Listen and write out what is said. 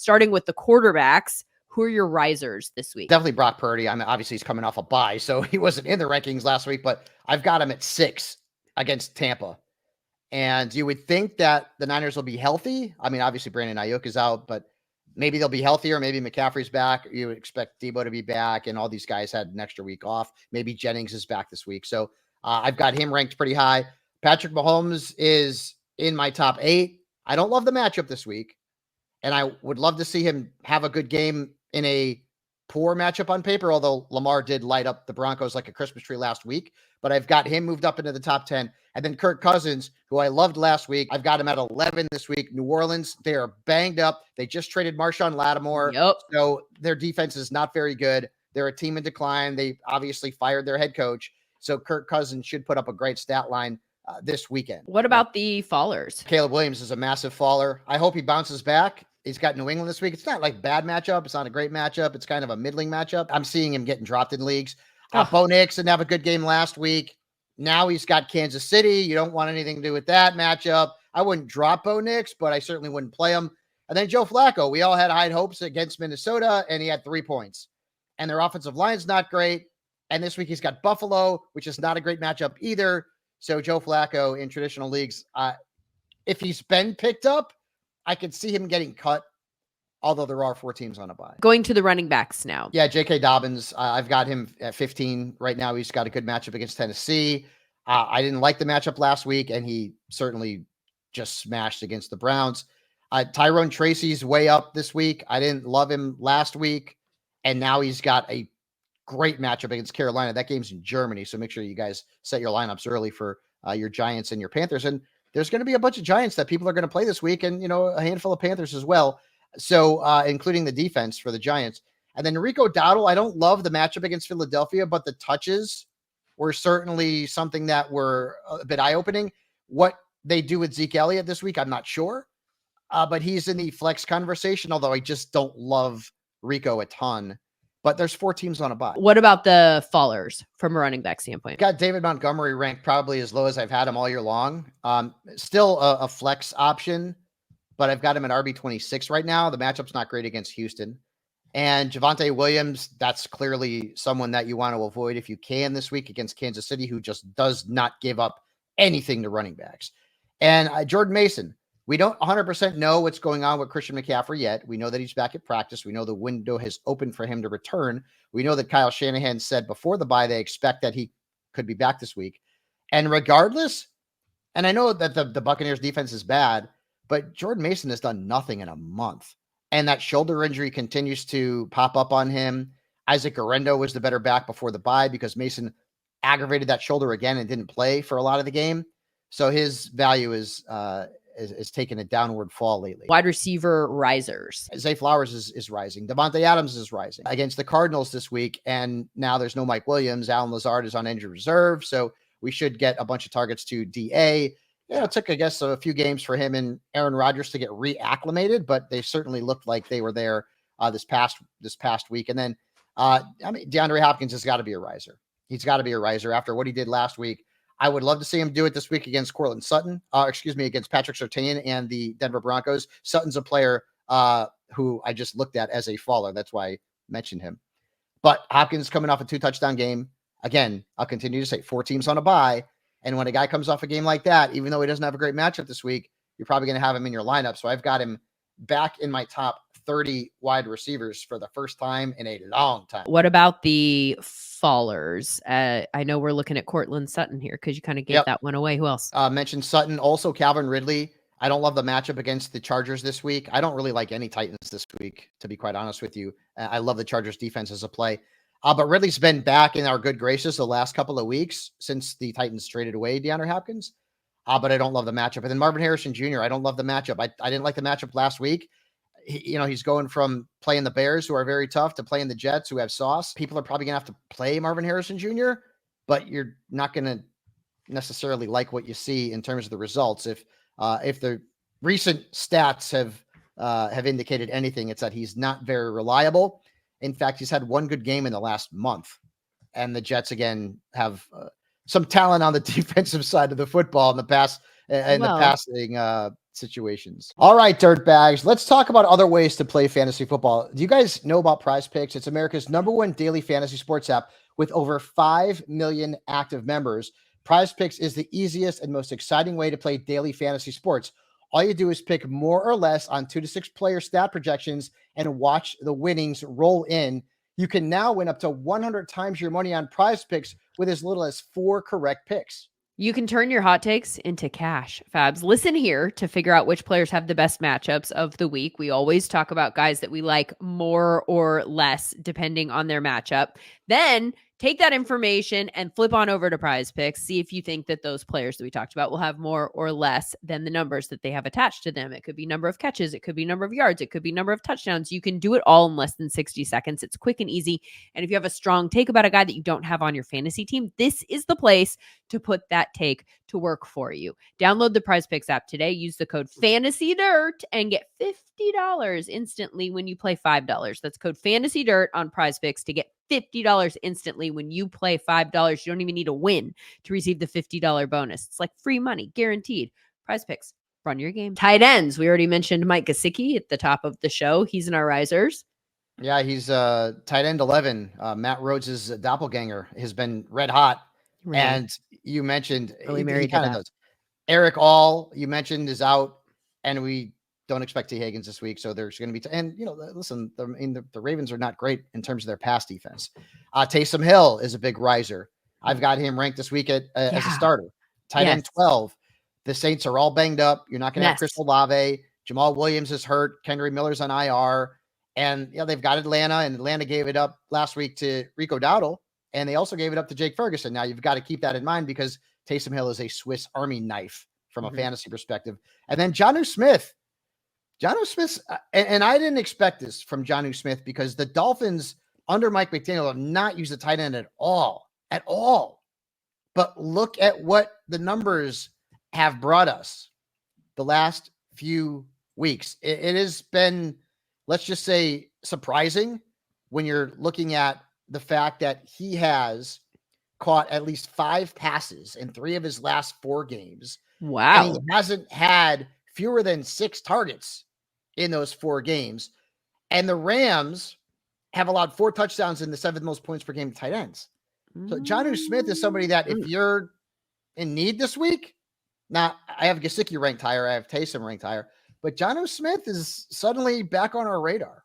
starting with the quarterbacks, who are your risers this week? Definitely Brock Purdy. I mean, obviously he's coming off a bye, so he wasn't in the rankings last week, but I've got him at 6 against Tampa. And you would think that the Niners will be healthy. I mean, obviously Brandon Ayuk is out, but maybe they'll be healthier. Maybe McCaffrey's back. You would expect Debo to be back, and all these guys had an extra week off. Maybe Jennings is back this week. So I've got him ranked pretty high. Patrick Mahomes is in my top 8. I don't love the matchup this week, and I would love to see him have a good game in a poor matchup on paper, although Lamar did light up the Broncos like a Christmas tree last week. But I've got him moved up into the top 10. And then Kirk Cousins, who I loved last week, I've got him at 11 this week. New Orleans, they are banged up. They just traded Marshawn Lattimore. Yep. So their defense is not very good. They're a team in decline. They obviously fired their head coach. So Kirk Cousins should put up a great stat line this weekend. What about the fallers? Caleb Williams is a massive faller. I hope he bounces back. He's got New England this week. It's not like bad matchup. It's not a great matchup. It's kind of a middling matchup. I'm seeing him getting dropped in leagues. Bo Nix didn't have a good game last week. Now he's got Kansas City. You don't want anything to do with that matchup. I wouldn't drop Bo Nix, but I certainly wouldn't play him. And then Joe Flacco. We all had high hopes against Minnesota, and he had 3 points. And their offensive line's not great. And this week he's got Buffalo, which is not a great matchup either. So Joe Flacco in traditional leagues, if he's been picked up, I could see him getting cut, although there are 4 teams on a bye. Going to the running backs now. Yeah, J.K. Dobbins, I've got him at 15 right now. He's got a good matchup against Tennessee. I didn't like the matchup last week, and he certainly just smashed against the Browns. Tyrone Tracy's way up this week. I didn't love him last week, and now he's got a great matchup against Carolina. That game's in Germany, so make sure you guys set your lineups early for your Giants and your Panthers. And there's going to be a bunch of Giants that people are going to play this week, and a handful of Panthers as well. So including the defense for the Giants. And then Rico Dowdle, I don't love the matchup against Philadelphia, but the touches were certainly something that were a bit eye-opening. What they do with Zeke Elliott this week, I'm not sure. But he's in the flex conversation, although I just don't love Rico a ton. But there's 4 teams on a bye. What about the fallers from a running back standpoint? Got David Montgomery ranked probably as low as I've had him all year long. Still a flex option, but I've got him at RB26 right now. The matchup's not great against Houston. And Javonte Williams, that's clearly someone that you want to avoid if you can this week against Kansas City, who just does not give up anything to running backs. And Jordan Mason, we don't 100% know what's going on with Christian McCaffrey yet. We know that he's back at practice. We know the window has opened for him to return. We know that Kyle Shanahan said before the bye they expect that he could be back this week. And regardless, and I know that the Buccaneers defense is bad, but Jordan Mason has done nothing in a month. And that shoulder injury continues to pop up on him. Isaac Guerrero was the better back before the bye because Mason aggravated that shoulder again and didn't play for a lot of the game. So his value is taken a downward fall lately. Wide receiver risers. Zay Flowers is rising. Devontae Adams is rising against the Cardinals this week. And now there's no Mike Williams. Alan Lazard is on injured reserve. So we should get a bunch of targets to DA. It took, I guess, a few games for him and Aaron Rodgers to get reacclimated, but they certainly looked like they were there this past week. And then, DeAndre Hopkins has got to be a riser. He's got to be a riser after what he did last week. I would love to see him do it this week against against Patrick Surtain and the Denver Broncos. Sutton's a player who I just looked at as a faller. That's why I mentioned him. But Hopkins coming off a 2-touchdown game. Again, I'll continue to say 4 teams on a bye. And when a guy comes off a game like that, even though he doesn't have a great matchup this week, you're probably going to have him in your lineup. So I've got him back in my top 30 wide receivers for the first time in a long time. What about the fallers? I know we're looking at Cortland Sutton here because you kind of gave that one away. Who else? Mentioned Sutton. Also, Calvin Ridley. I don't love the matchup against the Chargers this week. I don't really like any Titans this week, to be quite honest with you. I love the Chargers defense as a play. But Ridley's been back in our good graces the last couple of weeks since the Titans traded away DeAndre Hopkins. But I don't love the matchup. And then Marvin Harrison Jr., I don't love the matchup. I didn't like the matchup last week. He's going from playing the Bears, who are very tough, to playing the Jets, who have sauce. People are probably going to have to play Marvin Harrison Jr., but you're not going to necessarily like what you see in terms of the results. If the recent stats have indicated anything, it's that he's not very reliable. In fact, he's had one good game in the last month. And the Jets, again, have some talent on the defensive side of the football in the past and the Well, passing situations. All right, dirtbags. Let's talk about other ways to play fantasy football. Do you guys know about Prize Picks? It's America's #1 daily fantasy sports app with over 5 million active members. Prize Picks is the easiest and most exciting way to play daily fantasy sports. All you do is pick more or less on 2 to 6 player stat projections and watch the winnings roll in. You can now win up to 100 times your money on Prize Picks with as little as 4 correct picks. you can turn your hot takes into cash, Fabs. Listen here to figure out which players have the best matchups of the week. We always talk about guys that we like more or less depending on their matchup. Then take that information and flip on over to Prize Picks. See if you think that those players that we talked about will have more or less than the numbers that they have attached to them. It could be number of catches. It could be number of yards. It could be number of touchdowns. You can do it all in less than 60 seconds. It's quick and easy. And if you have a strong take about a guy that you don't have on your fantasy team, this is the place to put that take to work for you. Download the Prize Picks app today. Use the code FANTASYDIRT and get $50 instantly when you play $5. That's code FANTASYDIRT on Prize Picks to get $50 instantly when you play $5. You don't even need to win to receive the $50 bonus. It's like free money, guaranteed. Prize Picks, run your game. Tight ends. We already mentioned Mike Gesicki at the top of the show. He's in our risers. Yeah, he's tight end 11. Matt Rhodes' doppelganger has been red hot. Really? And you mentioned really he kind of does. Eric All, you mentioned, is out, and we don't expect T. Higgins this week. So there's going to be, and listen, the Ravens are not great in terms of their pass defense. Taysom Hill is a big riser. I've got him ranked this week as a starter. Tight end 12. The Saints are all banged up. You're not going to have Chris Olave. Jamal Williams is hurt. Kendry Miller's on IR. And they've got Atlanta, and Atlanta gave it up last week to Rico Dowdle, and they also gave it up to Jake Ferguson. Now you've got to keep that in mind because Taysom Hill is a Swiss Army knife from a fantasy perspective. And then Jonnu Smith. Jonnu Smith, and I didn't expect this from Jonnu Smith because the Dolphins under Mike McDaniel have not used a tight end at all. But look at what the numbers have brought us the last few weeks. It has been, let's just say, surprising when you're looking at the fact that he has caught at least 5 passes in 3 of his last 4 games. Wow. And he hasn't had fewer than 6 targets in those 4 games. And the Rams have allowed 4 touchdowns in the 7th most points per game to tight ends. So Jonnu Smith is somebody that if you're in need this week, now I have Gesicki ranked higher, I have Taysom ranked higher, but Jonnu Smith is suddenly back on our radar.